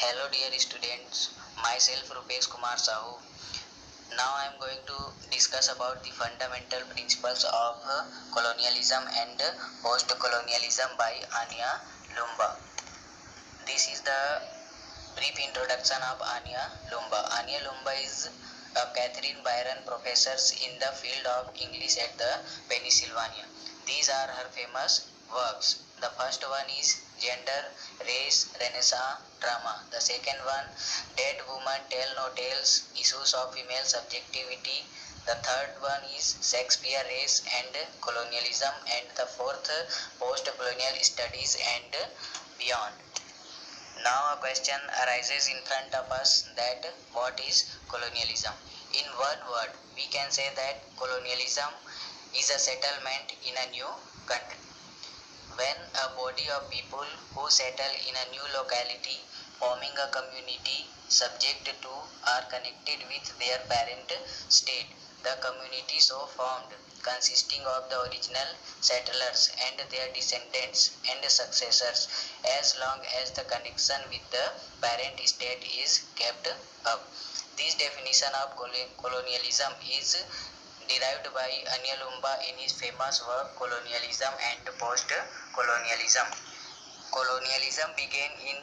Hello dear students, myself Rupesh Kumar Sahu. Now I am going to discuss about the fundamental principles of colonialism and post-colonialism by Anya Lumba. This is the brief introduction of Anya Lumba. Anya Lumba is a Catherine Byron professor in the field of English at the Pennsylvania. These are her famous works. The first one is Gender, Race, Renaissance, Drama. The second one, Dead Woman Tell No Tales, Issues of Female Subjectivity. The third one is Shakespeare, Race and Colonialism. And the fourth, Post-Colonial Studies and Beyond. Now a question arises in front of us that what is colonialism? In one word, we can say that colonialism is a settlement in a new country. When a body of people who settle in a new locality, forming a community subject to or connected with their parent state, the community so formed, consisting of the original settlers and their descendants and successors, as long as the connection with the parent state is kept up. This definition of colonialism is derived by Anya Lumba in his famous work Colonialism and Post-Colonialism. Colonialism began in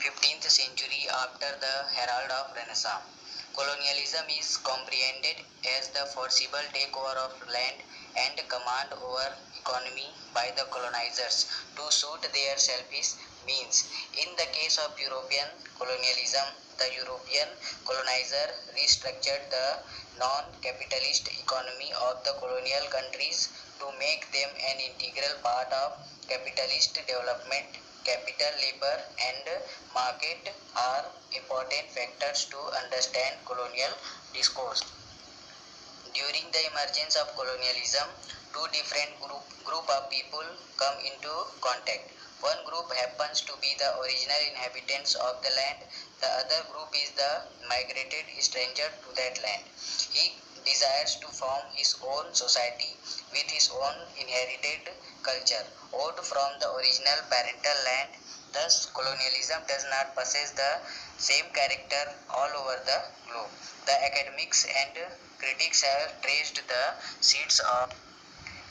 15th century after the herald of Renaissance. Colonialism is comprehended as the forcible takeover of land and command over economy by the colonizers to suit their selfish means. In the case of European colonialism, the European colonizer restructured the non-capitalist economy of the colonial countries to make them an integral part of capitalist development. Capital, labor and market are important factors to understand colonial discourse. During the emergence of colonialism, two different group of people come into contact. One group happens to be the original inhabitants of the land, the other group is the migrated stranger to that land. He desires to form his own society with his own inherited culture, owed from the original parental land. Thus, colonialism does not possess the same character all over the globe. The academics and critics have traced the seeds of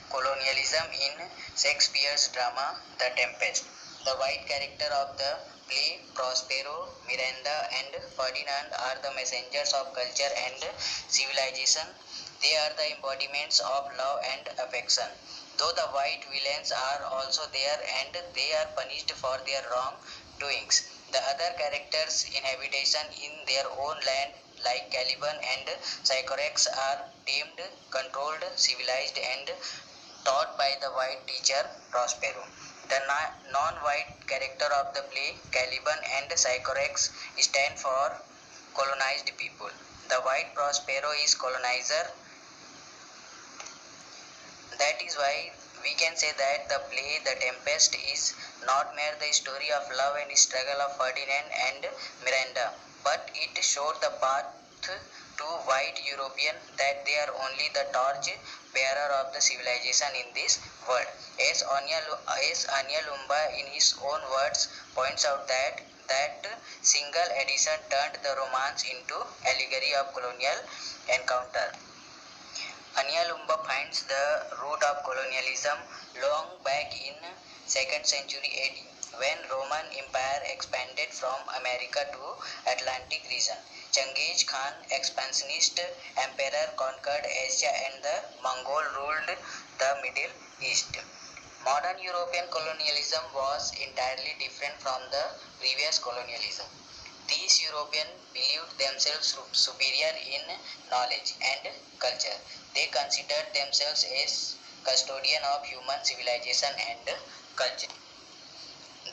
colonialism in Shakespeare's drama The Tempest. The white character of the play, Prospero, Miranda, and Ferdinand, are the messengers of culture and civilization. They are the embodiments of love and affection. Though the white villains are also there and they are punished for their wrongdoings, the other characters' inhabitation in their own land, like Caliban and Sycorax, are tamed, controlled, civilized, and taught by the white teacher Prospero. The non-white character of the play, Caliban and Sycorax, stand for colonized people. The white Prospero is colonizer. That is why we can say that the play The Tempest is not mere the story of love and struggle of Ferdinand and Miranda, but it showed the path to white European that they are only the torch bearer of the civilization in this world. As Anya Lumba in his own words points out that single edition turned the romance into allegory of colonial encounter. Anya Lumba finds the root of colonialism long back in 2nd century AD, when Roman Empire expanded from America to Atlantic region. Genghis Khan, expansionist emperor, conquered Asia and the Mongol ruled the Middle East. Modern European colonialism was entirely different from the previous colonialism. These Europeans believed themselves superior in knowledge and culture. They considered themselves as custodian of human civilization and culture.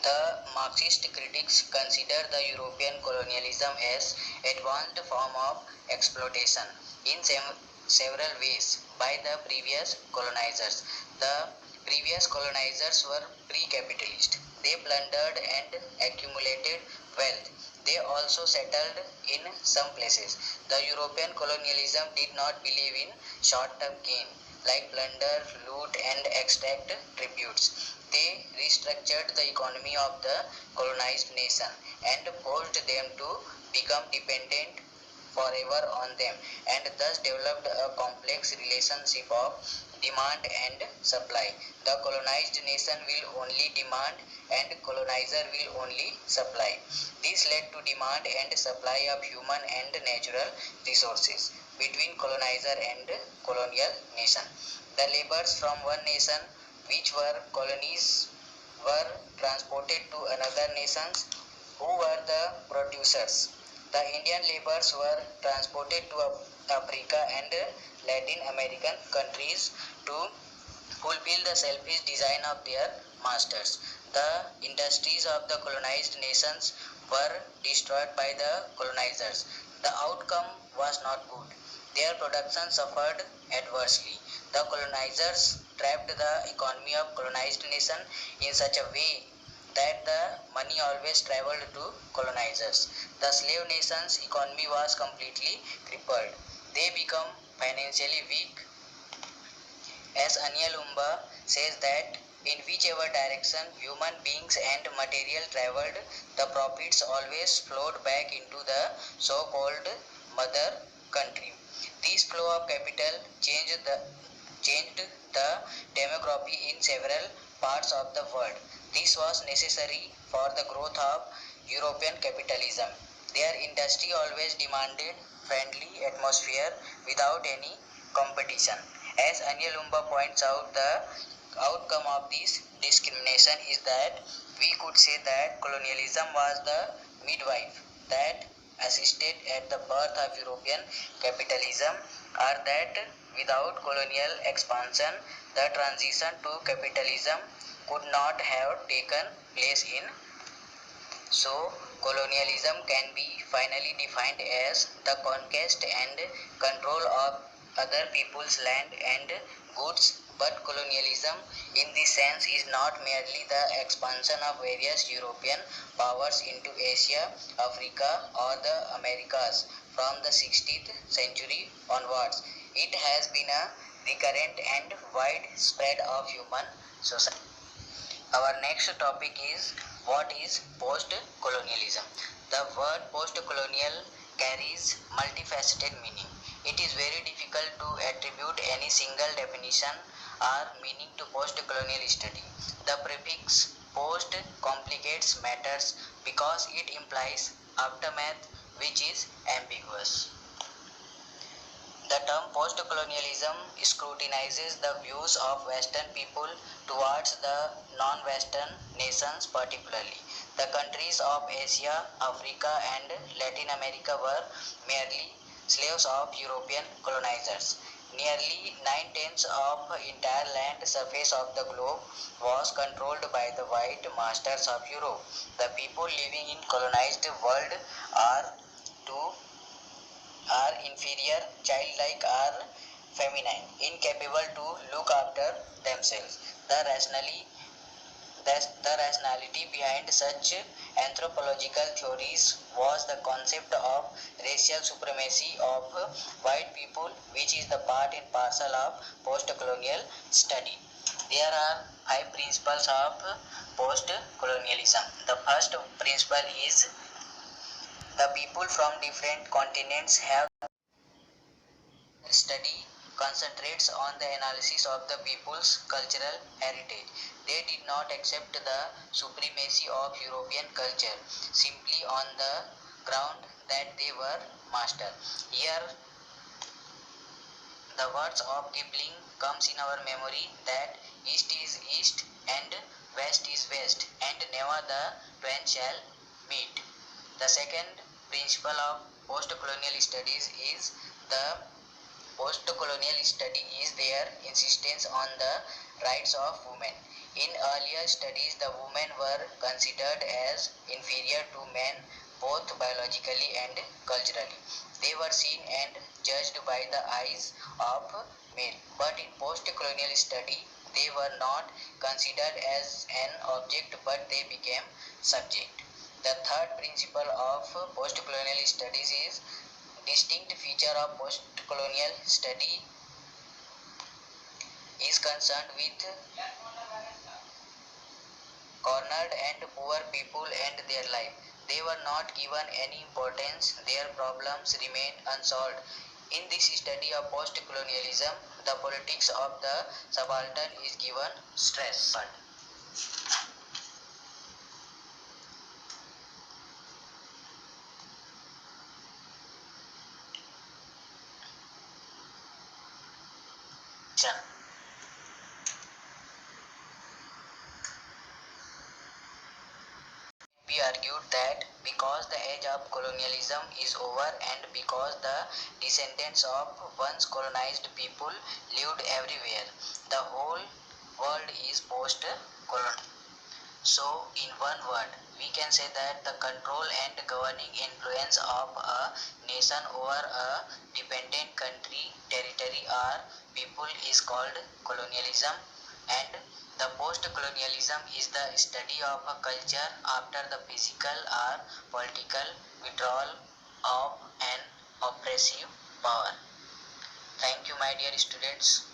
The Marxist critics consider the European colonialism as advanced form of exploitation in several ways by the previous colonizers. The previous colonizers were pre-capitalist. They plundered and accumulated wealth. They also settled in some places. The European colonialism did not believe in short-term gain. like plunder, loot, and extract tributes. They restructured the economy of the colonized nation and forced them to become dependent forever on them, and thus developed a complex relationship of demand and supply. The colonized nation will only demand and colonizer will only supply. This led to demand and supply of human and natural resources between colonizer and colonial nation. The laborers from one nation which were colonies were transported to another nations who were the producers. The Indian laborers were transported to Africa and Latin American countries to fulfill the selfish design of their masters. The industries of the colonized nations were destroyed by the colonizers. The outcome was not good. Their production suffered adversely. The colonizers trapped the economy of colonized nation in such a way that the money always traveled to colonizers. The slave nation's economy was completely crippled. They become financially weak, as Anya Lumba says that in whichever direction human beings and material traveled, the profits always flowed back into the so-called mother country. This flow of capital changed the demography in several parts of the world. This was necessary for the growth of European capitalism. Their industry always demanded friendly atmosphere without any competition. As Anya Lumba points out, the outcome of this discrimination is that we could say that colonialism was the midwife that assisted at the birth of European capitalism, or that without colonial expansion, the transition to capitalism could not have taken place in. So, colonialism can be finally defined as the conquest and control of other people's land and goods, but colonialism in this sense is not merely the expansion of various European powers into Asia, Africa, or the Americas from the 16th century onwards. It has been a recurrent and wide spread of human society. Our next topic is what is post-colonialism. The word post-colonial carries multifaceted meaning. It is very difficult to attribute any single definition or meaning to post-colonial study. The prefix post complicates matters because it implies aftermath, which is ambiguous. The term post-colonialism scrutinizes the views of Western people towards the non-Western nations, particularly. The countries of Asia, Africa, and Latin America were merely slaves of European colonizers. Nearly 9/10 of the entire land surface of the globe was controlled by the white masters of Europe. The people living in colonized world are to are inferior, childlike, or feminine, incapable to look after themselves. The rationally the rationality behind such anthropological theories was the concept of racial supremacy of white people, which is the part and parcel of post-colonial study. There are five principles of post-colonialism. The first principle is the people from different continents have study concentrates on the analysis of the people's cultural heritage. They did not accept the supremacy of European culture simply on the ground that they were master. Here the words of Kipling comes in our memory that east is east and west is west, and never the twain shall meet. The second principle of post-colonial studies is the post-colonial study is their insistence on the rights of women. In earlier studies, the women were considered as inferior to men both biologically and culturally. They were seen and judged by the eyes of male. But in post-colonial study, they were not considered as an object, but they became subject. The third principle of post-colonial studies is distinct feature of post-colonial study is concerned with cornered and poor people and their life. They were not given any importance, their problems remained unsolved. In this study of post-colonialism, the politics of the subaltern is given stress. We argued that because the age of colonialism is over and because the descendants of once colonized people lived everywhere, the whole world is post-colonial. So, in one word, we can say that the control and governing influence of a nation over a dependent country, territory, or people is called colonialism, and the post-colonialism is the study of a culture after the physical or political withdrawal of an oppressive power. Thank you, my dear students.